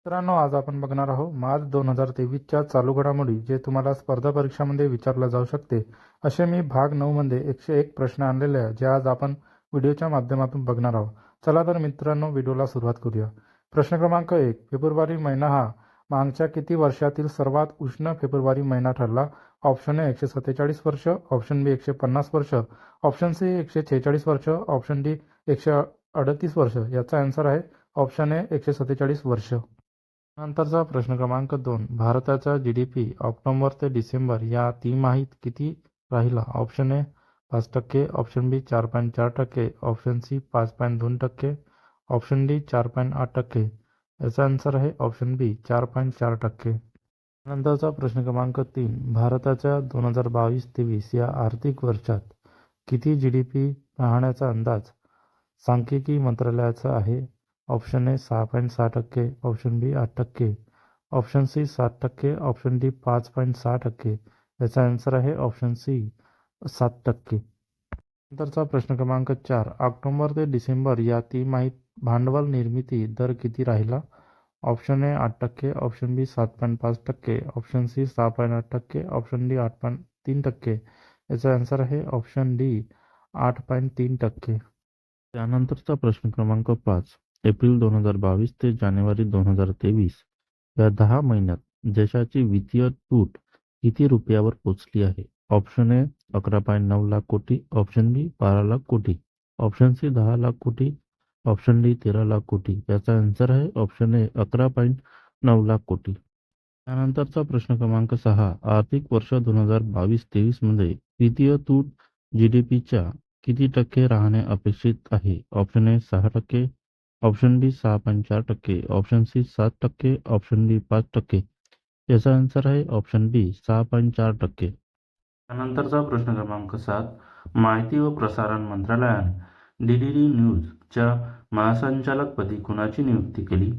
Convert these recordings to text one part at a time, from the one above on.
मित्रांनो, आज आपण बघणार आहोत मार्च 2023च्या चालू घडामोडी, जे तुम्हाला स्पर्धा परीक्षामध्ये विचारला जाऊ शकते. असे मी भाग 9 मध्ये 101 प्रश्न आणलेले आहे, जे आज आपण व्हिडिओच्या माध्यमातून बघणार आहोत. चला तर मित्रांनो, व्हिडिओला सुरुवात करूया. प्रश्न क्रमांक 1. फेब्रुवारी महिना हा मागच्या किती वर्षातील सर्वात उष्ण फेब्रुवारी महिना ठरला? ऑप्शन ए 147 वर्ष, ऑप्शन बी 150 वर्ष, ऑप्शन सी 146 वर्ष, ऑप्शन डी 138 वर्ष. याचा आन्सर आहे ऑप्शन ए 147 वर्ष. नंतरचा प्रश्न क्रमांक 2. भारताचा GDP ऑक्टोबर ते डिसेंबर या तिमाहीत किती राहिला? Option A 5%, option B 4.4%, option C 5.2%, option D 4.8%. याचा आन्सर आहे ऑप्शन बी 4.4%. नंतरचा प्रश्न क्रमांक 3. भारताच्या 2022-23 या आर्थिक वर्षात किती GDP राहण्याचा अंदाज सांख्यिकी मंत्रालयाचा आहे? Option A 6.6%, option B 8%, option C 7%, option D 5.6%. याचा आन्सर आहे ऑप्शन सी 7%. नंतरचा प्रश्न क्रमांक 4. ऑक्टोबर ते डिसेंबर या तिमाहीत भांडवल निर्मिती दर किती राहिला? Option A 8%, option B 7.5%, option C 6.8%, option D 8.3%. याचा आन्सर आहे ऑप्शन डी 8.3%. त्यानंतरचा प्रश्न क्रमांक 5. एप्रिल 2022 ते जानेवारी 2023 या 10 महिन्यात देशाची वित्तीय तूट किती रुपयावर पोहोचली आहे? ऑप्शन ए 11.9 लाख कोटी, ऑप्शन बी 12 लाख कोटी, ऑप्शन सी 10 लाख कोटी, ऑप्शन डी 13 लाख कोटी. याचा आन्सर आहे ऑप्शन ए 11.9 लाख कोटी. त्यानंतरचा प्रश्न क्रमांक 6. आर्थिक वर्ष 2022-23 मध्ये वित्तीय तूट GDPच्या किती टक्के राहणे अपेक्षित आहे? Option A 6%, option B 6.4%, option C 7%, option D 5%. याचा आन्सर आहे ऑप्शन बी 6.4%. त्यानंतरचा प्रश्न क्रमांक 7. माहिती व प्रसारण मंत्रालयाने DDD न्यूजच्या महासंचालकपदी कुणाची नियुक्ती केली?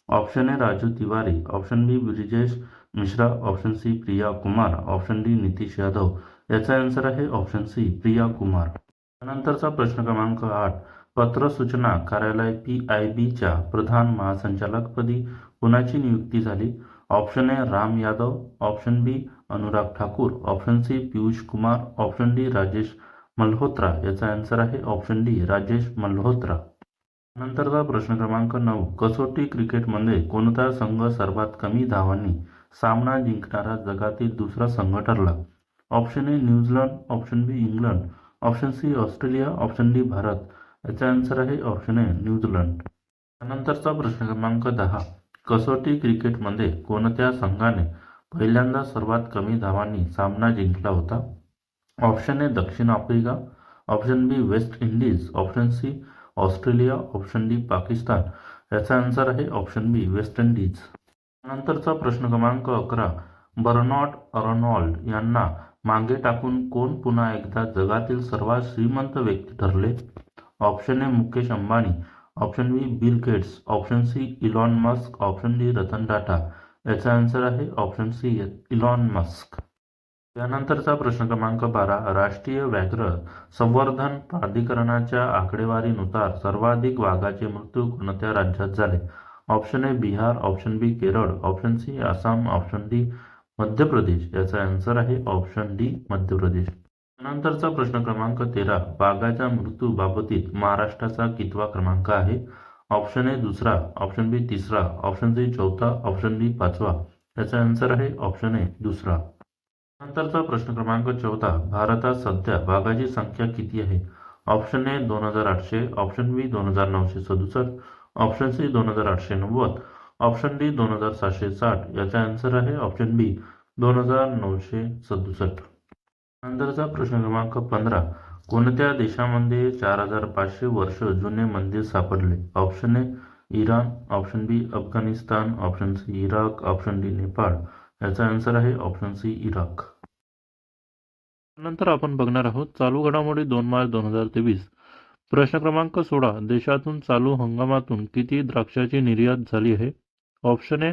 Option A Raju Tiwari, option B Brijesh Mishra, option C Priya Kumar, option D Nitish Yadav. याचा आन्सर आहे ऑप्शन सी प्रिया कुमार. त्यानंतरचा प्रश्न क्रमांक 8. पत्र सूचना कार्यालय PIBच्या प्रधान महासंचालकपदी कुणाची नियुक्ती झाली? Option A Ram Yadav, option B Anurag Thakur, option C Piyush Kumar, option D Rajesh Malhotra. याचा आन्सर आहे ऑप्शन डी राजेश मल्होत्रा. नंतरचा प्रश्न क्रमांक 9. कसोटी क्रिकेटमध्ये कोणता संघ सर्वात कमी धावांनी सामना जिंकणारा जगातील दुसरा संघ ठरला? Option A New Zealand, option B England, option C Australia, option D Bharat. याचा आन्सर आहे ऑप्शन ए न्यूझीलंड. त्यानंतरचा प्रश्न क्रमांक 10. कसोटी क्रिकेटमध्ये कोणत्या संघाने पहिल्यांदा सर्वात कमी धावांनी सामना जिंकला होता? ऑप्शन ए दक्षिण Africa, option B West Indies, option C Australia, option D Pakistan. याचा आन्सर आहे ऑप्शन बी वेस्ट इंडिज. नंतरचा प्रश्न क्रमांक 11. बर्नार्ड अर्नोल्ड यांना मागे टाकून कोण पुन्हा एकदा जगातील सर्वात श्रीमंत व्यक्ती ठरले? Option A Mukesh Ambani, option B Bill Gates, option C Elon Musk, option D Ratan Tata. याचा आन्सर आहे ऑप्शन सी इलॉन मस्क. त्यानंतरचा प्रश्न क्रमांक 12. राष्ट्रीय व्याघ्र संवर्धन प्राधिकरणाच्या आकडेवारीनुसार सर्वाधिक वाघाचे मृत्यू कोणत्या राज्यात झाले? Option A Bihar, option B Kerala, option C Assam, option D Madhya Pradesh. याचा आन्सर आहे ऑप्शन डी मध्य प्रदेश. नंतरचा प्रश्न क्रमांक 13. वाघाच्या मृत्यू बाबतीत महाराष्ट्राचा कितवा क्रमांक आहे? ऑप्शन ए दुसरा, ऑप्शन बी तिसरा, ऑप्शन सी चौथा, ऑप्शन डी 5वा. याचा आन्सर आहे ऑप्शन ए दुसरा. नंतरचा प्रश्न क्रमांक 14. भारतात सध्या वाघाची संख्या किती आहे? Option A 2800, option B 2967, option C 2890, option D 2760. याचा आन्सर आहे ऑप्शन बी 2967. नंतरचा प्रश्न क्रमांक 15. कोणत्या देशामध्ये 4500 वर्ष जुने मंदिर सापडले? Option A Iran, option B Afghanistan, option C Iraq, option D Nepal. याचा आन्सर आहे ऑप्शन सी इराक. नंतर आपण बघणार आहोत चालू घडामोडी 2 मार्च 2023. प्रश्न क्रमांक 16. देशातून चालू हंगामातून किती द्राक्षाची निर्यात झाली आहे? Option A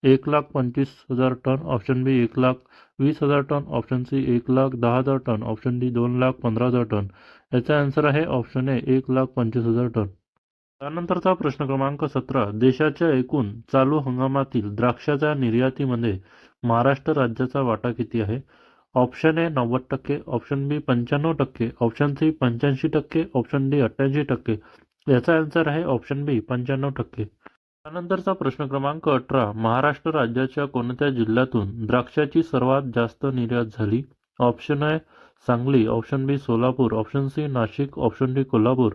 1,25,000 ton, option B 1,20,000 ton, option C 1,10,000 ton, option D 2,15,000 ton. याचा आन्सर आहे ऑप्शन ए 1,25,000 टन. त्यानंतरचा प्रश्न क्रमांक 17. देशाच्या एकूण चालू हंगामातील द्राक्षाच्या निर्यातीमध्ये महाराष्ट्र राज्याचा वाटा किती आहे? Option A 90%, option B 95%, option C 85%, option D 88%. याचा आन्सर आहे ऑप्शन बी 95%. त्यानंतरचा प्रश्न क्रमांक 18. महाराष्ट्र राज्याच्या कोणत्या जिल्ह्यातून द्राक्षाची सर्वात जास्त निर्यात झाली? Option A Sangli, option B Solapur, option C Nashik, option D Kolhapur.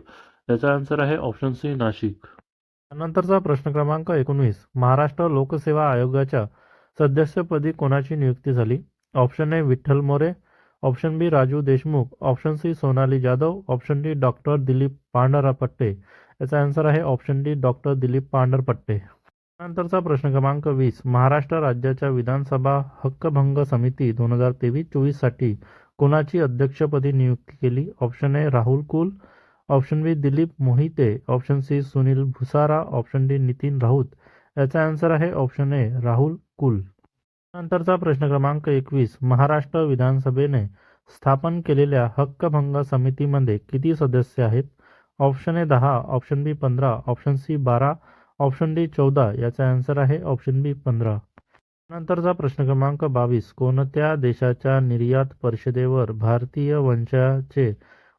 याचा आन्सर आहे ऑप्शन सी नाशिक. त्यानंतरचा प्रश्न क्रमांक 19. महाराष्ट्र लोकसेवा आयोगाच्या सदस्यपदी कोणाची नियुक्ती झाली? Option A Vitthal More, option B Raju Deshmukh, option C Sonali Jadhav, option D doctor Dilip Pandharpatte. याचा आन्सर आहे option D doctor Dilip Pandharpatte. त्यानंतरचा प्रश्न क्रमांक 20. महाराष्ट्र राज्याच्या विधानसभा हक्कभंग समिती 2023-24 साठी कोणाची अध्यक्षपदी नियुक्ती केली? Option A Rahul Kul, option B Dilip Mohite, option C Sunil Bhusara, option D Nitin Raut. याचा आन्सर आहे ऑप्शन ए राहुल कुल. नंतरचा प्रश्न क्रमांक 21. महाराष्ट्र विधानसभेने स्थापन केलेल्या हक्कभंग समितीमध्ये किती सदस्य आहेत? Option A 10, option B 15, option C 12, option D 14. याचा आन्सर आहे ऑप्शन बी 15. नंतरचा प्रश्न क्रमांक 22. कोणत्या देशाच्या निर्यात परिषदेवर भारतीय वंशाचे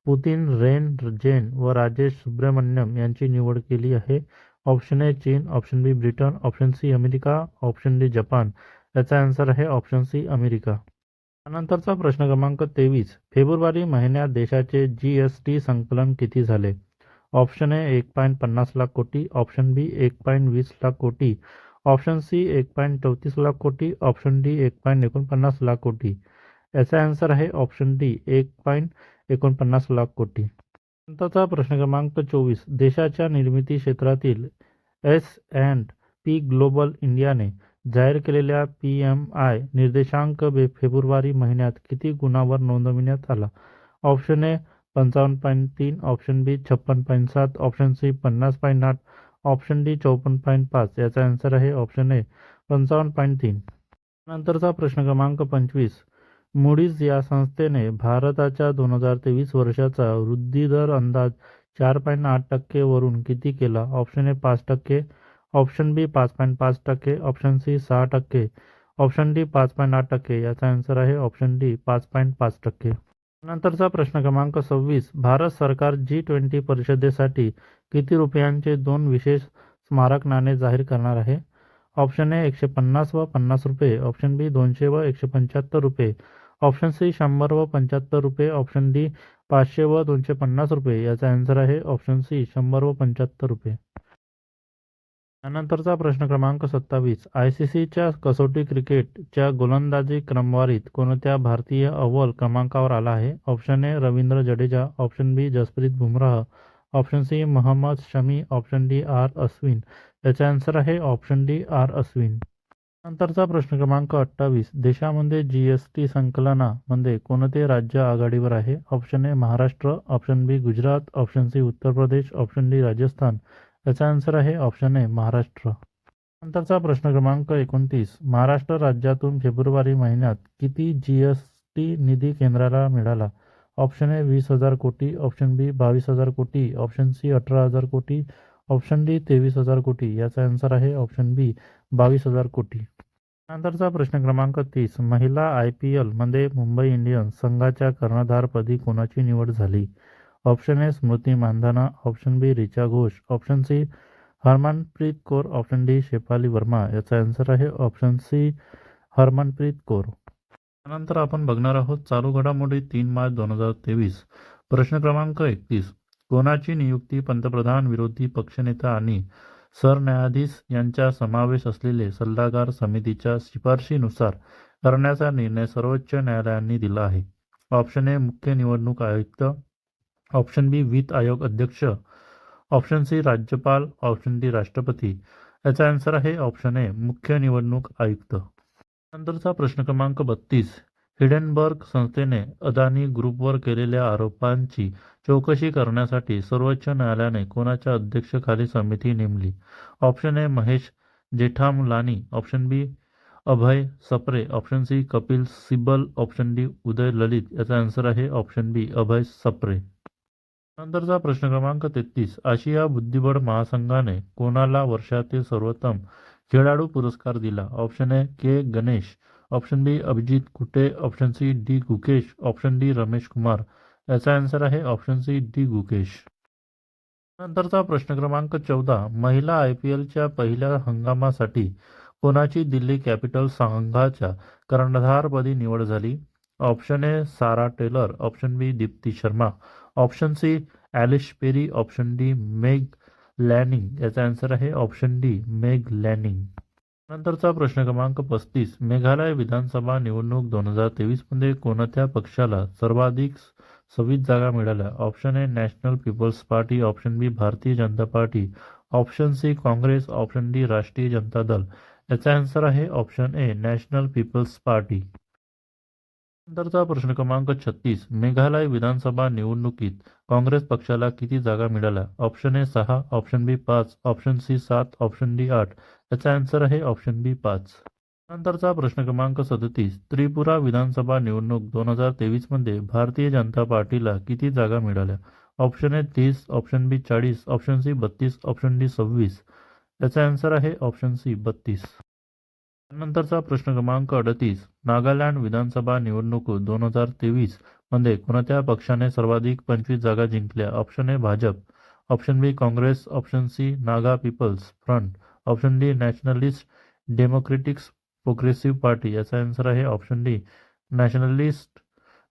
पुतिन रेन जैन व राजेश सुब्रमण्यम यांची निवड केली आहे? Option A China, option B Britain, option C America, option D Japan. याचा आन्सर आहे ऑप्शन सी अमेरिका. त्यानंतरचा प्रश्न क्रमांक 23. फेब्रुवारी महिन्यात देशाचे GST संकलन किती झाले? ऑप्शन ए 1.50 लाख कोटी, ऑप्शन बी 1.20 लाख कोटी, ऑप्शन सी 1.34 लाख कोटी, ऑप्शन डी 1.49 लाख कोटी. याचा आन्सर आहे ऑप्शन डी 1.49 लाख कोटी. नंतरचा प्रश्न क्रमांक 24. देशाच्या निर्मिती क्षेत्रातील S&P ग्लोबल इंडियाने जाहीर केलेल्या PMI निर्देशांक फेब्रुवारी महिन्यात किती गुणांवर नोंदविण्यात आला? Option A 55.3, option B 56.7, option C 50.8, option D 54.5. याचा आन्सर आहे ऑप्शन ए 55.3. नंतरचा प्रश्न क्रमांक 25. मूडीज या संस्थेने भारताच्या 2023 वर्षाचा वृद्धिदर अंदाज 4.8% वरून किती केला? Option A 5%, option B 5.5%, option C 6%, option D 5.8%. याचा आन्सर आहे ऑप्शन डी 5.5%. नंतरचा प्रश्न क्रमांक 26. भारत सरकार G20 परिषदेसाठी किती रुपयांचे 2 विशेष स्मारक नाणे जाहीर करणार आहे? ऑप्शन ए 150 व 50 रुपये, ऑप्शन बी 200 व 175 रुपये, ऑप्शन सी 100 व 75 रुपये, ऑप्शन डी 500 व 250 रुपये. याचा आन्सर आहे ऑप्शन सी 100 व 75 रुपये. त्यानंतरचा प्रश्न क्रमांक 27. ICCच्या कसोटी क्रिकेटच्या गोलंदाजी क्रमवारीत कोणत्या भारतीय अव्वल क्रमांकावर आला आहे? Option A Ravindra Jadeja, option B Jasprit Bumrah, option C Mohammed Shami, option D R Ashwin. याचा आन्सर आहे ऑप्शन डी आर अश्विन. नंतरचा प्रश्न क्रमांक 28. देशामध्ये GST संकलनामध्ये कोणते राज्य आघाडीवर आहे? Option A Maharashtra, option B Gujarat, option C Uttar Pradesh, option D Rajasthan. याचा आन्सर आहे ऑप्शन ए महाराष्ट्र. नंतरचा प्रश्न क्रमांक 29. महाराष्ट्र राज्यातून फेब्रुवारी महिन्यात किती GST निधी केंद्राला मिळाला? ऑप्शन ए 20,000 कोटी, ऑप्शन बी 22,000 कोटी, ऑप्शन सी 18,000 कोटी, ऑप्शन डी 23,000 कोटी. याचा आन्सर आहे ऑप्शन बी 22,000 कोटी. नंतरचा प्रश्न क्रमांक 30. महिला IPL मध्ये मुंबई इंडियन्स संघाच्या कर्णधारपदी कोणाची निवड झाली? Option A Smriti Mandhana, option B Richa Ghosh, option C Harmanpreet Kaur, option D Shafali Verma. याचा आन्सर आहे ऑप्शन सी हरमनप्रीत कौर. त्यानंतर आपण बघणार आहोत चालू घडामोडी 3 मार्च 2023. प्रश्न क्रमांक 31. कोणाची नियुक्ती पंतप्रधान, विरोधी पक्षनेता आणि सरन्यायाधीश यांचा समावेश असलेले सल्लागार समितीच्या शिफारशीनुसार करण्याचा निर्णय सर्वोच्च न्यायालयाने दिला आहे? ऑप्शन ए मुख्य निवडणूक आयुक्त, ऑप्शन बी वित्त आयोग अध्यक्ष, ऑप्शन सी राज्यपाल, ऑप्शन डी राष्ट्रपती. याचा आन्सर आहे ऑप्शन ए मुख्य निवडणूक आयुक्त. नंतरचा प्रश्न क्रमांक 32. हिडेनबर्ग संस्थेने अदानी ग्रुपवर केलेल्या आरोपांची चौकशी करण्यासाठी सर्वोच्च न्यायालयाने कोणाच्या अध्यक्षतेखाली समिती नेमली? Option A Mahesh Jethmalani, option B Abhay Sapre, option C Kapil Sibal, option D Uday Lalit. याचा आन्सर आहे ऑप्शन बी अभय सप्रे. नंतरचा प्रश्न क्रमांक 33. आशिया बुद्धिबळ महासंघाने कोणाला वर्षातील सर्वोत्तम खेळाडू पुरस्कार दिला? Option A K Ganesh, option B Abhijit Kute, option C D Gukesh, option D Ramesh Kumar. याचा आन्सर आहे ऑप्शन सी डी गुकेश. नंतरचा प्रश्न क्रमांक 14. महिला IPLच्या पहिल्या हंगामासाठी कोणाची दिल्ली कॅपिटल्स संघाच्या कर्णधारपदी निवड झाली? Option A Sarah Taylor, option B Deepti Sharma, option C Ellyse Perry, option D Meg Lanning. याचा आन्सर आहे ऑप्शन डी मेग लॅनिंग. नंतरचा प्रश्न क्रमांक 35. मेघालय विधानसभा निवडणूक 2023 मध्ये कोणत्या पक्षाला सर्वाधिक 26 जागा मिळाल्या? Option A national people's party, option B Bharatiya Janata party, option C Congress, option D Rashtriya Janata Dal. याचा आन्सर आहे option A national people's party. नंतरचा प्रश्न क्रमांक 36. मेघालय विधानसभा निवडणुकीत काँग्रेस पक्षाला किती जागा मिळाल्या? Option A 6, option B 5, option C 7, option D 8. याचा आन्सर आहे ऑप्शन बी 5. नंतरचा प्रश्न क्रमांक 37. त्रिपुरा विधानसभा निवडणूक 2023 मध्ये भारतीय जनता पार्टीला किती जागा मिळाल्या? Option A 30, option B 40, option C 32, option D 26. याचा आन्सर आहे ऑप्शन सी 32. नंतरचा प्रश्न क्रमांक 38. नागालँड विधानसभा निवडणूक 2023 मध्ये कोणत्या पक्षाने सर्वाधिक 25 जागा जिंकल्या? Option A Bhajap, option B Congress, option C Naga people's front, option D nationalist democratic progressive party. याचा आन्सर आहे option D nationalist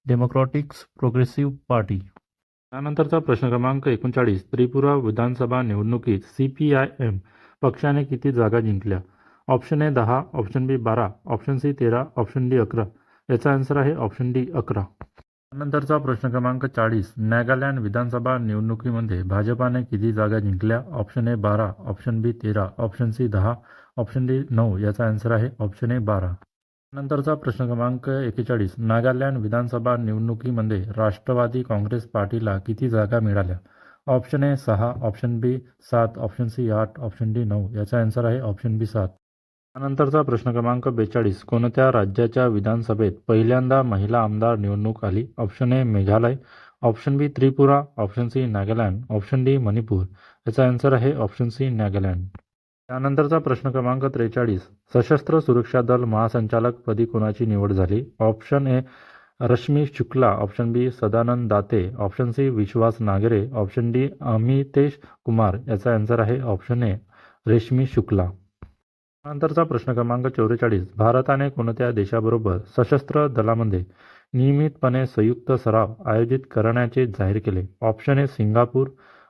democratic progressive party. त्यानंतरचा प्रश्न क्रमांक 39. त्रिपुरा विधानसभा निवडणुकीत CPIM पक्षाने किती जागा जिंकल्या? Option A 10, option B 12, option C 13, option D 11. याचा आन्सर आहे ऑप्शन डी 11. त्यानंतरचा प्रश्न क्रमांक 40. नागालँड विधानसभा निवडणुकीमध्ये भाजपाने किती जागा जिंकल्या? Option A 12, option B 13, option C 10, option D 9. याचा आन्सर आहे ऑप्शन ए 12. नंतरचा प्रश्न क्रमांक 41. नागालँड विधानसभा निवडणुकीमध्ये राष्ट्रवादी काँग्रेस पार्टीला किती जागा मिळाल्या? Option A 6, option B 7, option C 8, option D 9. याचा आन्सर आहे ऑप्शन बी 7. त्यानंतरचा प्रश्न क्रमांक 42. कोणत्या राज्याच्या विधानसभेत पहिल्यांदा महिला आमदार निवडणूक आली? Option A Meghalaya, option B Tripura, option C Nagaland, option D Manipur. याचा आन्सर आहे ऑप्शन सी नागालँड. त्यानंतरचा प्रश्न क्रमांक 43. सशस्त्र सुरक्षा दल महासंचालक पदी कोणाची निवड झाली? Option A Rashmi Shukla, option B Sadanand Date, option C Vishwas Nangare, option D Amitesh Kumar. याचा आन्सर आहे ऑप्शन ए रेश्मी शुक्ला. नंतरचा प्रश्न क्रमांक 44. भारताने कोणत्या देशाबरोबर सशस्त्र दलामध्ये नियमितपणे संयुक्त सराव आयोजित करण्याचे जाहीर केले? Option A Singapore,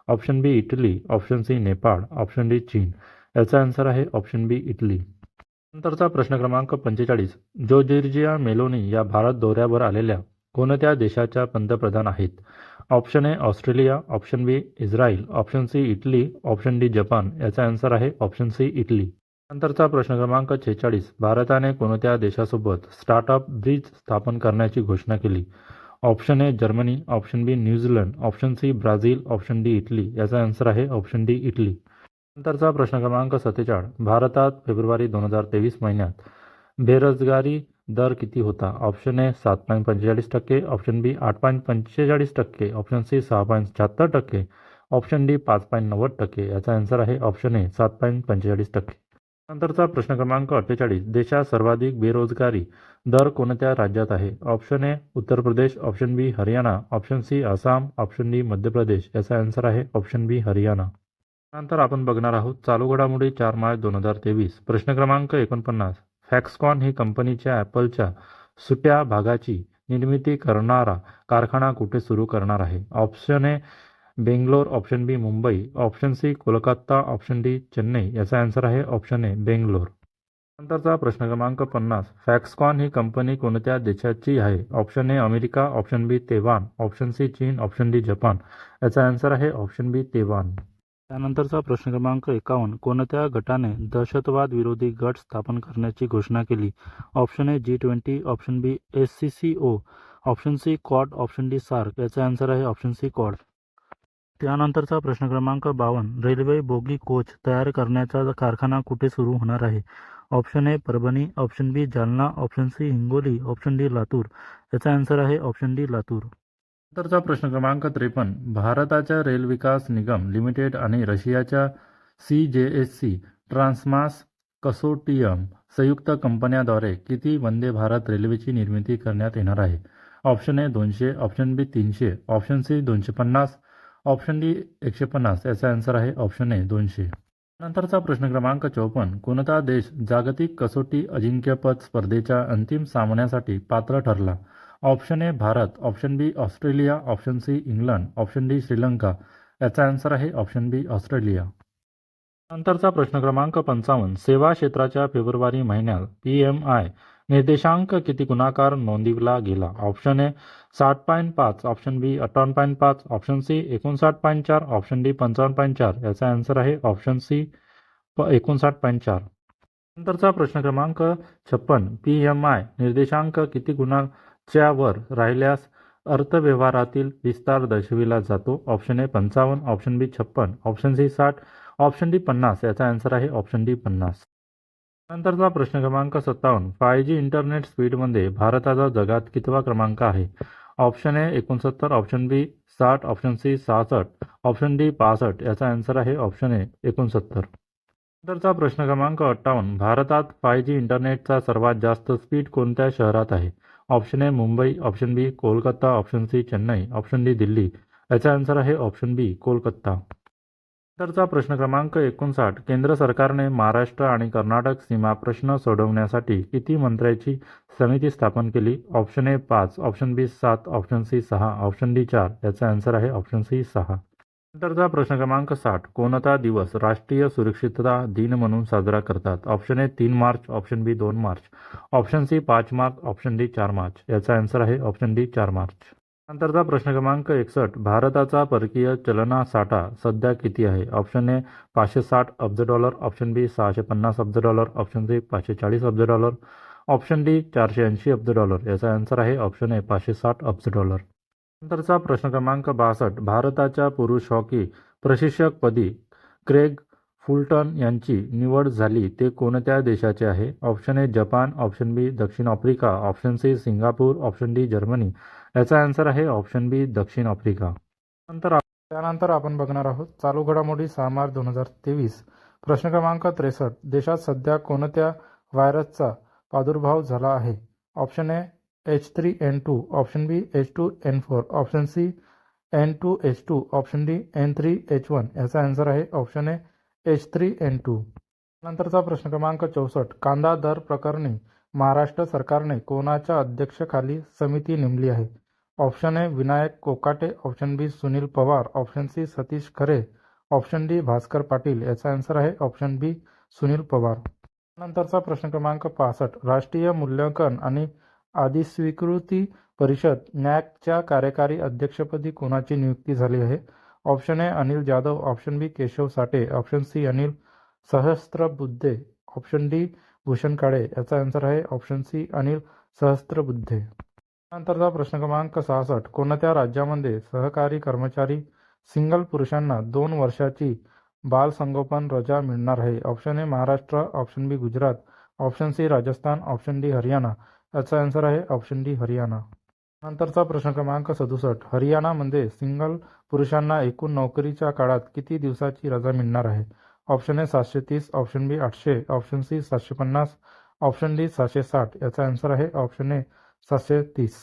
option B Italy, option C Nepal, option D चीन. याचा आन्सर आहे ऑप्शन बी इटली. नंतरचा प्रश्न क्रमांक 45. जॉर्जिया मेलोनी या भारत दौऱ्यावर आलेल्या कोणत्या देशाच्या पंतप्रधान आहेत? Option A Australia, option B Israel, option C Italy, option D Japan. याचा आन्सर आहे ऑप्शन सी इटली. नंतरचा प्रश्न क्रमांक 46. भारताने कोणत्या देशासोबत स्टार्टअप ब्रिज स्थापन करण्याची घोषणा केली? Option A Germany, option B New Zealand, option C Brazil, option D Italy. याचा आन्सर आहे ऑप्शन डी इटली. नंतरचा प्रश्न क्रमांक 47. भारतात फेब्रुवारी 2023 महिन्यात बेरोजगारी दर किती होता? Option A 7.45%, option B 8.45%, option C 6.76%, option D 5.90%. याचा आन्सर आहे ऑप्शन ए 7.45%. नंतरचा प्रश्न क्रमांक 48. देशात सर्वाधिक बेरोजगारी दर कोणत्या राज्यात आहे? Option A Uttar Pradesh, option B Haryana, option C Assam, option D Madhya Pradesh. याचा आन्सर आहे ऑप्शन बी हरियाणा. नंतर आपण बघणार आहोत चालू घडामोडी 4 मार्च 2023. प्रश्न क्रमांक 49. फॅक्सकॉन ही कंपनीच्या ॲपलच्या सुट्या भागाची निर्मिती करणारा कारखाना कुठे सुरू करणार आहे? Option A Bangalore, option B Mumbai, option C Kolkata, option D Chennai. याचा आन्सर आहे ऑप्शन ए बेंगलोर. नंतरचा प्रश्न क्रमांक 50. फॅक्सकॉन ही कंपनी कोणत्या देशाची आहे? Option A America, option B Taiwan, option C चीन, ऑप्शन डी जपान. याचा आन्सर आहे ऑप्शन बी तैवान. त्यानंतरचा प्रश्न क्रमांक 51. कोणत्या गटाने दहशतवाद विरोधी गट स्थापन करण्याची घोषणा केली? Option A G20, option B SCCO, option C Quad, option D SAARC. याचा आन्सर आहे ऑप्शन सी क्वाड. त्यानंतरचा प्रश्न क्रमांक 52. रेल्वे बोगी कोच तयार करण्याचा कारखाना कुठे सुरू होणार आहे? Option A Parbhani, option B Jalna, option C Hingoli, option D Latur. याचा आन्सर आहे ऑप्शन डी लातूर. नंतरचा प्रश्न क्रमांक 53. भारताच्या रेल विकास निगम लिमिटेड आणि रशियाच्या CJSC ट्रान्समास कसोटियम संयुक्त कंपन्यांद्वारे किती वंदे भारत रेल्वेची निर्मिती करण्यात येणार आहे? Option A 200, option B 300, option C 250, option D 150. याचा आन्सर आहे ऑप्शन ए 200. नंतरचा प्रश्न क्रमांक 54. कोणता देश जागतिक कसोटी अजिंक्यपद स्पर्धेच्या अंतिम सामन्यासाठी पात्र ठरला? Option A Bharat, option B Australia, option C England, option D Sri Lanka. याचा आन्सर आहे ऑप्शन बी ऑस्ट्रेलिया. नंतरचा प्रश्न क्रमांक 55. सेवा क्षेत्राच्या फेब्रुवारी महिन्यात PMI निर्देशांक किती गुणाकार नोंदविला गेला? Option A 60.5, option B 58.5, option C 59.4, option D 55.4. याचा आन्सर आहे ऑप्शन सी 59.4. नंतरचा प्रश्न क्रमांक 56. PMI निर्देशांक किती गुणाच्या वर राहिल्यास अर्थव्यवहारातील विस्तार दर्शविला जातो? Option A 55, option B 56, option C 60, option D 50. याचा आन्सर आहे ऑप्शन डी 50. नंतरचा प्रश्न क्रमांक 57. 5G इंटरनेट स्पीडमध्ये भारताचा जगात कितवा क्रमांक आहे? Option A 69, option B 60, option C 66, option D 65. याचा आन्सर आहे ऑप्शन ए 69. नंतरचा प्रश्न क्रमांक 58. भारतात 5G इंटरनेटचा सर्वात जास्त स्पीड कोणत्या शहरात आहे? Option A Mumbai, option B Kolkata, option C Chennai, option D Delhi. याचा आन्सर आहे ऑप्शन बी कोलकाता. नंतरचा प्रश्न क्रमांक 59. केंद्र सरकारने महाराष्ट्र आणि कर्नाटक सीमा प्रश्न सोडवण्यासाठी किती मंत्र्यांची समिती स्थापन केली? Option A 5, option B 7, option C 6, option D 4. याचा आन्सर आहे ऑप्शन सी 6. नंतरचा प्रश्न क्रमांक 60. कोणता दिवस राष्ट्रीय सुरक्षितता दिन म्हणून साजरा करतात? Option A 3 March, option B 2 March, option C 5 March, option D 4 March. याचा आन्सर आहे ऑप्शन डी 4 मार्च. नंतरचा प्रश्न क्रमांक 61. भारताचा परकीय चलनसाठा सध्या किती आहे? ऑप्शन ए 560 अब्ज डॉलर, ऑप्शन बी 650 अब्ज डॉलर, ऑप्शन सी 540 अब्ज डॉलर, ऑप्शन डी 480 अब्ज डॉलर. याचा आन्सर आहे ऑप्शन ए 560 अब्ज डॉलर. नंतरचा प्रश्न क्रमांक 62. भारताच्या पुरुष हॉकी प्रशिक्षकपदी क्रेग फुलटन यांची निवड झाली ते कोणत्या देशाचे आहे? Option A Japan, option B दक्षिण Africa, option C Singapore, option D Germany. याचा आन्सर आहे ऑप्शन बी दक्षिण आफ्रिका. त्यानंतर आपण बघणार आहोत चालू घडामोडी 6 मार्च 2023. प्रश्न क्रमांक 63. देशात सध्या कोणत्या व्हायरसचा प्रादुर्भाव झाला आहे? Option A H3N2, option B H2N4, option C N2H2, option D N3H1. याचा आन्सर आहे ऑप्शन ए H3N2. नंतरचा प्रश्न क्रमांक 64. कांदा दर प्रकरणी महाराष्ट्र सरकारने कोणाच्या अध्यक्षतेखाली समिती नेमली आहे? Option A Vinayak Kokate, option B Sunil Pawar, option C Satish Khare, option D Bhaskar Patil. याचा आन्सर आहे ऑप्शन बी सुनील पवार. नंतरचा प्रश्न क्रमांक 65. राष्ट्रीय मूल्यांकन आणि अधिस्वीकृती परिषद NAAC कार्यकारी अध्यक्षपदी कोणाची नियुक्ती झाली आहे? Option A Anil Jadhav, option B Keshav Sathe, option C Anil Sahasrabuddhe, option D Bhushan Kale. याचा आन्सर आहे ऑप्शन सी अनिल सहस्त्रबुद्धे. नंतरचा प्रश्न क्रमांक 66. कोणत्या राज्यामध्ये सहकारी कर्मचारी सिंगल पुरुषांना 2 वर्षाची बालसंगोपन रजा मिळणार आहे? Option A Maharashtra, option B Gujarat, option C Rajasthan, option D Haryana. याचा आन्सर आहे ऑप्शन डी हरियाणा. नंतरचा प्रश्न क्रमांक 67. हरियाणामध्ये सिंगल पुरुषांना एकूण नोकरीच्या काळात किती दिवसाची रजा मिळणार आहे? Option A 730, option B 800, option C 750, option D 760. याचा आन्सर आहे ऑप्शन ए 730.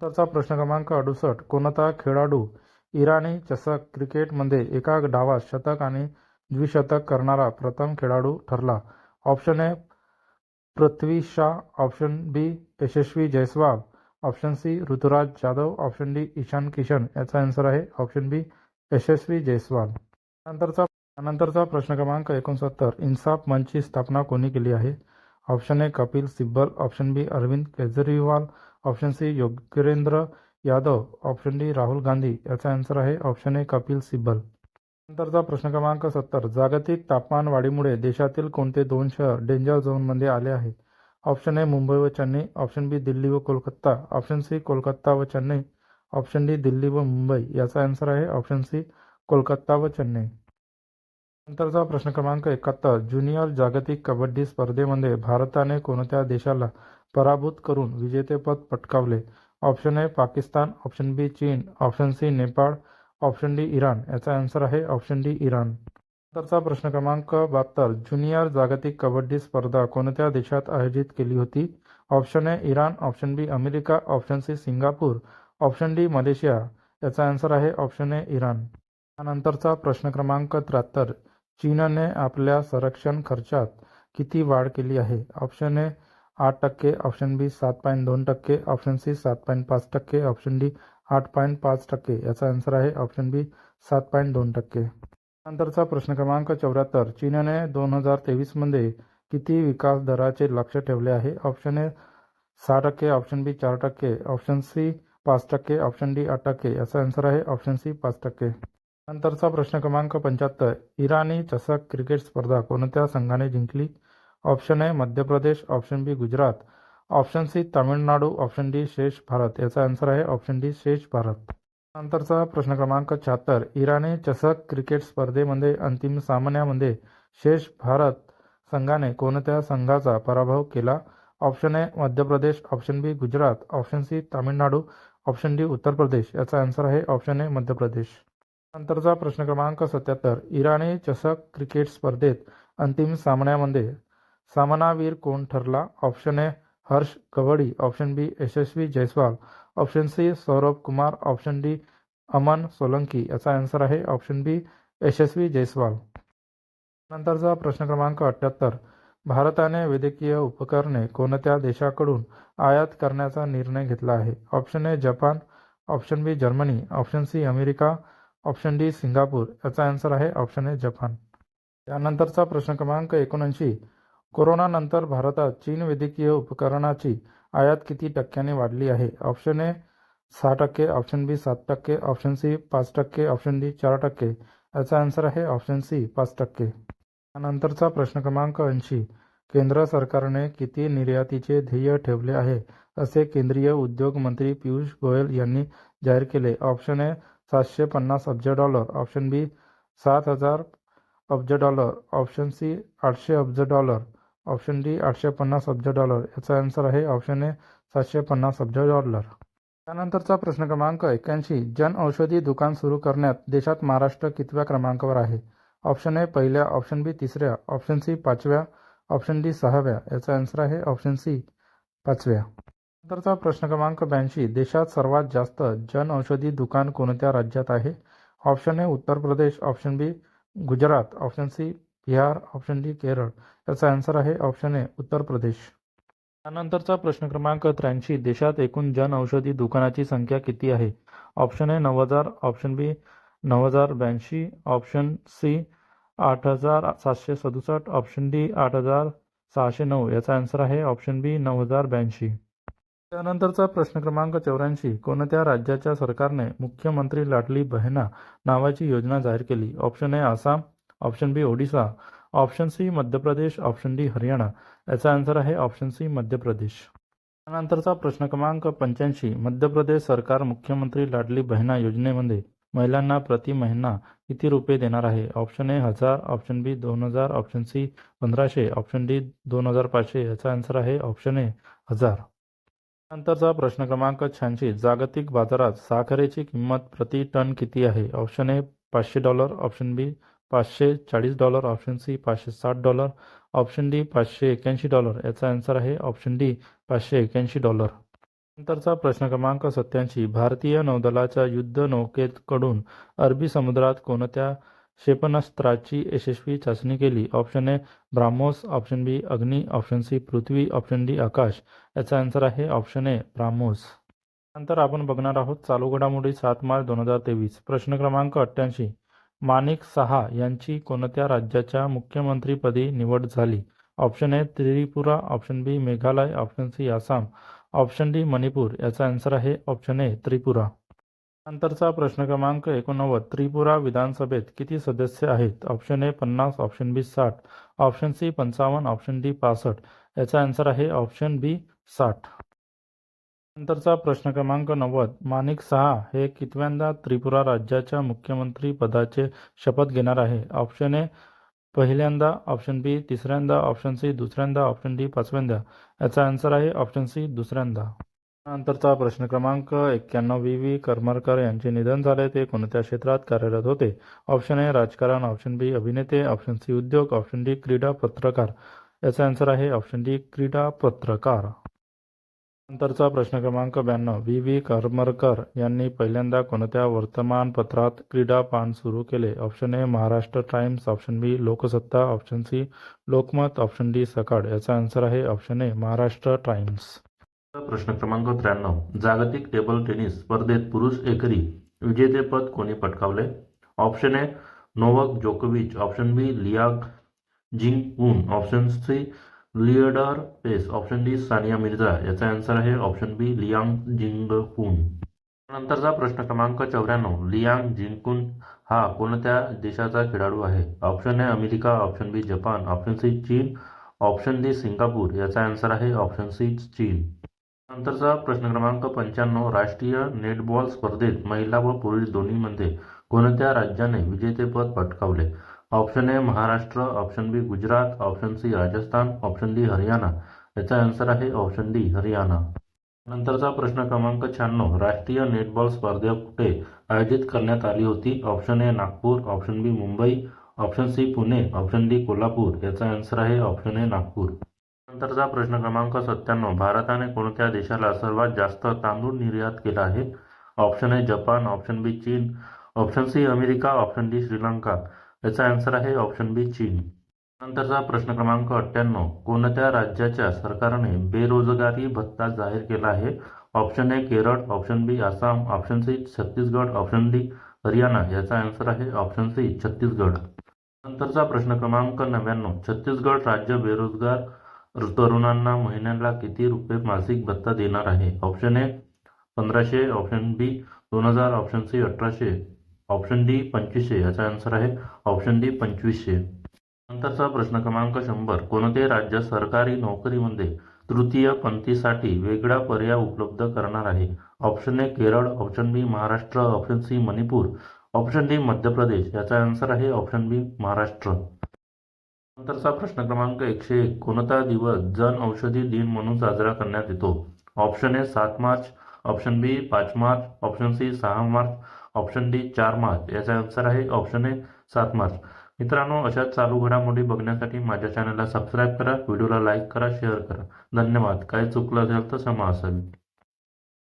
नंतरचा प्रश्न क्रमांक 68. कोणता खेळाडू इराणी चषक क्रिकेटमध्ये एका डावात शतक आणि द्विशतक करणारा प्रथम खेळाडू ठरला? Option A Prithvi Shaw, option B Yashasvi Jaiswal, option C Ruturaj Jadhav, option D Ishan Kishan. याचा आन्सर आहे ऑप्शन बी यशस्वी जयस्वाल. नंतरचा प्रश्न क्रमांक 69. इन्साफ मंचची स्थापना कोणी केली आहे? Option A Kapil Sibal, option B Arvind Kejriwal, option C Yogendra Yadav, option D Rahul Gandhi. याचा आन्सर आहे ऑप्शन ए कपिल सिब्बल. नंतरचा प्रश्न क्रमांक 70. जागतिक तापमान वाढीमुळे देशातील कोणते 2 शहर डेंजर झोनमध्ये आले आहे? ऑप्शन ए मुंबई व चेन्नई, ऑप्शन बी दिल्ली व कोलकाता, ऑप्शन सी कोलकाता व चेन्नई, ऑप्शन डी दिल्ली व मुंबई. याचा आन्सर आहे ऑप्शन सी कोलकाता व चेन्नई. नंतरचा प्रश्न क्रमांक 71. ज्युनियर जागतिक कबड्डी स्पर्धेमध्ये भारताने कोणत्या देशाला पराभूत करून विजेतेपद पटकावले? Option A Pakistan, option B चीन, option C Nepal, option D Iran. याचा आन्सर आहे ऑप्शन डी इराण. नंतरचा प्रश्न क्रमांक 72. ज्युनियर जागतिक कबड्डी स्पर्धा कोणत्या देशात आयोजित केली होती? Option A Iran, option B America, option C Singapore, option D Malaysia. याचा आन्सर आहे ऑप्शन ए इराण. त्यानंतरचा प्रश्न क्रमांक 73. चीनने आपल्या संरक्षण खर्चात किती वाढ केली आहे? Option A 8%, option B 7.2%, option C 7.5%, option D 8.5%. याचा आन्सर आहे ऑप्शन बी 7.2%. नंतरचा प्रश्न क्रमांक 74. चीनने 2023 किती विकास दराचे लक्ष्य ठेवले आहे? Option A 6%, option B 4%, option C 5%, option D 8%. याचा आन्सर आहे ऑप्शन सी 5%. नंतरचा प्रश्न क्रमांक 75. इराणी चषक क्रिकेट स्पर्धा कोणत्या संघाने जिंकली? Option A Madhya Pradesh, option B Gujarat, option C Tamil Nadu, option D Shesh Bharat. याचा आन्सर आहे ऑप्शन डी शेष भारत. नंतरचा प्रश्न क्रमांक 76. इराणी चषक क्रिकेट स्पर्धेमध्ये अंतिम सामन्यामध्ये शेष भारत संघाने कोणत्या संघाचा पराभव केला? Option A Madhya Pradesh, option B Gujarat, option C Tamil Nadu, option D Uttar Pradesh. याचा आन्सर आहे ऑप्शन ए मध्य प्रदेश. नंतरचा प्रश्न क्रमांक 77. इराणी चषक क्रिकेट स्पर्धेत अंतिम सामन्यामध्ये सामनावीर कोण ठरला? Option A Harsh Gawali, option B Yashasvi Jaiswal, option C Saurabh Kumar, option D Aman Solanki. याचा आन्सर आहे ऑप्शन बी यशस्वी जयस्वाल. नंतरचा प्रश्न क्रमांक 78. भारताने वैद्यकीय उपकरणे कोणत्या देशाकडून आयात करण्याचा निर्णय घेतला आहे? Option A Japan, option B Germany, option C America, option D Singapore. याचा आन्सर आहे ऑप्शन ए जपान. त्यानंतरचा प्रश्न क्रमांक 79. कोरोनानंतर भारतात चीन वैद्यकीय उपकरणाची आयात किती टक्क्यांनी वाढली आहे? Option A 6%, option B 7%, option C 5%, option D 4%. याचा आन्सर आहे ऑप्शन सी 5%. त्यानंतरचा प्रश्न क्रमांक 80. केंद्र सरकारने किती निर्यातीचे ध्येय ठेवले आहे असे केंद्रीय उद्योग मंत्री पियुष गोयल यांनी जाहीर केले? ऑप्शन ए 750 अब्ज डॉलर, ऑप्शन बी 7,000 अब्ज डॉलर, ऑप्शन सी 800 अब्ज डॉलर, ऑप्शन डी 850 अब्ज डॉलर. याचा आन्सर आहे ऑप्शन ए 750 अब्ज डॉलर. त्यानंतरचा प्रश्न क्रमांक 81. जन औषधी दुकान सुरू करण्यात देशात महाराष्ट्र कितव्या क्रमांकावर आहे? ऑप्शन ए पहिल्या, ऑप्शन बी तिसऱ्या, ऑप्शन सी 5व्या, ऑप्शन डी 6व्या. याचा आन्सर आहे ऑप्शन सी 5व्या. नंतरचा प्रश्न क्रमांक 82. देशात सर्वात जास्त जन औषधी दुकान कोणत्या राज्यात आहे? Option A Uttar Pradesh, option B Gujarat, option C Bihar, option D Kerala. याचा आन्सर आहे ऑप्शन ए उत्तर प्रदेश. त्यानंतरचा प्रश्न क्रमांक 83. देशात एकूण जन औषधी दुकानाची संख्या किती आहे? Option A 9,000, option B 9,082, option C 8,767, option D 8,609. याचा आन्सर आहे ऑप्शन बी 9,082. त्यानंतरचा प्रश्न क्रमांक 84. कोणत्या राज्याच्या सरकारने मुख्यमंत्री लाडली बहिणा नावाची योजना जाहीर केली? Option A Assam, option B Odisha, option C Madhya Pradesh, option D Haryana. याचा आन्सर आहे ऑप्शन सी मध्य प्रदेश. त्यानंतरचा प्रश्न क्रमांक 85. मध्य प्रदेश सरकार मुख्यमंत्री लाडली बहिणा योजनेमध्ये महिलांना प्रति महिना किती रुपये देणार आहे? Option A 1,000, option B 2,000, option C 1,500, option D 2,500. याचा आन्सर आहे ऑप्शन ए 1,000. नंतरचा प्रश्न क्रमांक 86. जागतिक बाजारात साखरेची किंमत प्रति टन किती आहे? Option A $500, option B $540, option C $560, option D $581. याचा आन्सर आहे ऑप्शन डी $581. नंतरचा प्रश्न क्रमांक 87. भारतीय नौदलाच्या युद्धनौकेकडून अरबी समुद्रात कोणत्या क्षेपणास्त्राची यशस्वी चाचणी केली? ऑप्शन ए ब्राह्मोस, ऑप्शन बी अग्नी, ऑप्शन सी पृथ्वी, ऑप्शन डी आकाश. याचा आन्सर आहे ऑप्शन ए ब्राह्मोस. नंतर आपण बघणार आहोत चालू घडामोडी 7 मार्च 2023. प्रश्न क्रमांक 88. माणिक साहा यांची कोणत्या राज्याच्या मुख्यमंत्रीपदी निवड झाली? Option A Tripura, option B Meghalaya, option C Assam, option D Manipur. याचा आन्सर आहे ऑप्शन ए त्रिपुरा. नंतरचा प्रश्न क्रमांक 89. त्रिपुरा विधानसभेत किती सदस्य आहेत? Option A 50, option B 60, option C 55, option D 65. याचा आन्सर आहे ऑप्शन बी 60. नंतरचा प्रश्न क्रमांक 90. माणिक साहा हे कितव्यांदा त्रिपुरा राज्याच्या मुख्यमंत्री पदाचे शपथ घेणार आहे? ऑप्शन ए पहिल्यांदा, ऑप्शन बी तिसऱ्यांदा, ऑप्शन सी दुसऱ्यांदा, ऑप्शन डी 5व्यांदा. याचा आन्सर आहे ऑप्शन सी दुसऱ्यांदा. नंतरचा प्रश्न क्रमांक 91 व्ही करमरकर यांचे निधन झाले ते कोणत्या क्षेत्रात कार्यरत होते? ऑप्शन ए राजकारण, ऑप्शन बी अभिनेते, ऑप्शन सी उद्योग, ऑप्शन डी क्रीडा पत्रकार. याचा आन्सर आहे ऑप्शन डी क्रीडा पत्रकार. नंतरचा प्रश्न क्रमांक 92 व्ही करमरकर यांनी पहिल्यांदा कोणत्या वर्तमानपत्रात क्रीडा पान सुरू केले? Option A Maharashtra Times, option B Loksatta, option C Lokmat, option D Sakal. याचा आन्सर आहे ऑप्शन ए महाराष्ट्र टाइम्स. प्रश्न क्रमांक 93 जागतिक टेबल टेनिस स्पर्धेत पुरुष एकेरी विजेतेपद कोणी पटकावले? ऑप्शन ए नोवाक जोकोविच, ऑप्शन बी लियाग जिंगहुन, ऑप्शन सी लिएंडर पेस, ऑप्शन डी सानिया मिर्झा. याचा आन्सर आहे ऑप्शन बी लियांग जिंगहुन. नंतरचा प्रश्न क्रमांक 94 लियांग जिंगहुन हा कोणत्या देशाचा खेळाडू आहे? Option A America, option B Japan, option C चीन, ऑप्शन डी सिंगापूर. याचा आन्सर आहे ऑप्शन सी चीन. नंतरचा प्रश्न क्रमांक 95 राष्ट्रीय नेटबॉल स्पर्धेत महिला व पुरुष दोन्हीमध्ये कोणत्या राज्याने विजेतेपद पटकावले? Option A Maharashtra, option B Gujarat, option C Rajasthan, option D Haryana. याचा आन्सर आहे ऑप्शन डी हरियाणा. नंतरचा प्रश्न क्रमांक 96 राष्ट्रीय नेटबॉल स्पर्धा कुठे आयोजित करण्यात आली होती? Option A Nagpur, option B Mumbai, option C Pune, option D Kolhapur. याचा आन्सर आहे ऑप्शन ए नागपूर. नंतरचा प्रश्न क्रमांक 97 भारताने कोणत्या देशाला सर्वात जास्त तांदूळ निर्यात केला आहे? Option A Japan, option B चीन, option C America, option D Sri Lanka. याचा आन्सर आहे ऑप्शन बी चीन. नंतरचा प्रश्न क्रमांक 98 कोणत्या राज्याच्या सरकारने बेरोजगारी भत्ता जाहीर केला आहे? Option A Kerala, option B Assam, option C Chhattisgarh, option D Haryana. याचा आन्सर आहे ऑप्शन सी छत्तीसगड. नंतरचा प्रश्न क्रमांक 99 छत्तीसगड राज्य बेरोजगार तरुणांना महिन्याला किती रुपये मासिक भत्ता देणार आहे? Option A 1500, option B 2000, option C 1800, option D 2500. याचा आन्सर आहे ऑप्शन डी 2500. नंतरचा प्रश्न क्रमांक 100 कोणते राज्य सरकारी नोकरीमध्ये तृतीय पंथीसाठी वेगळा पर्याय उपलब्ध करणार आहे? Option A Kerala, option B Maharashtra, option C Manipur, option D Madhya Pradesh. याचा आन्सर आहे ऑप्शन बी महाराष्ट्र. नंतरचा प्रश्न क्रमांक 101 कोणता दिवस जन औषधी दिन म्हणून साजरा करण्यात येतो? Option A 7 March, option B 5 March, option C 6 March, option D 4 March. याचा आन्सर आहे ऑप्शन ए 7 मार्च. मित्रांनो अशा चालू घडामोडी बघण्यासाठी माझ्या चॅनलला सबस्क्राईब करा, व्हिडिओला लाईक करा, शेअर करा. धन्यवाद. काही चुकलं असेल तर क्षमा असावी.